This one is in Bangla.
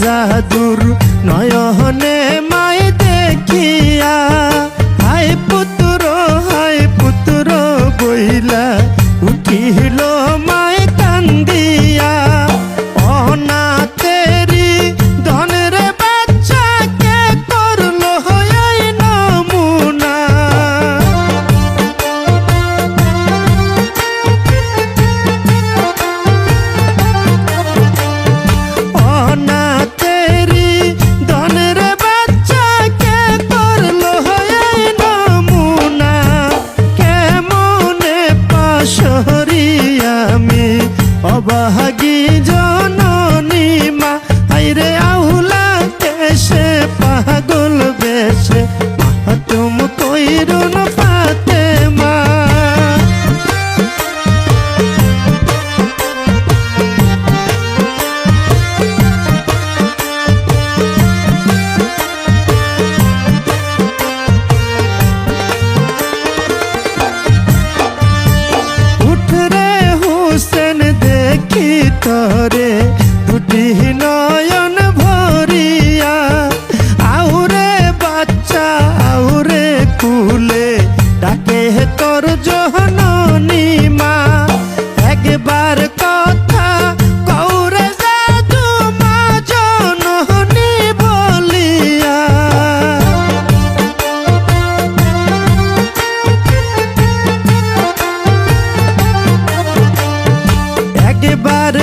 জাদুর নয়নে মাই দেখিয়া হায় পুত্র বইলা উঠিল মায় কান্দিয়া অনাথেরি ধনের বাচ্চাকে করলো এই নমুনা। অনাথেরি ধনের বাচ্চাকে করলো এই নমুনা। কেমনে পাশরি আমি অবাহাগী জননী মা আইরে আউলা কেশে পাগল বেশে মাহাতুম কইরুন ফাতেমা। উঠরে হুসেন দেখি তরে দুটি নয়ন ভরিয়া আউরে বাচ্চা আউরে কুলে ডাকে তোর জননী মা। একবার কথা কৌরে জাদু মা জননী বলিয়া একবার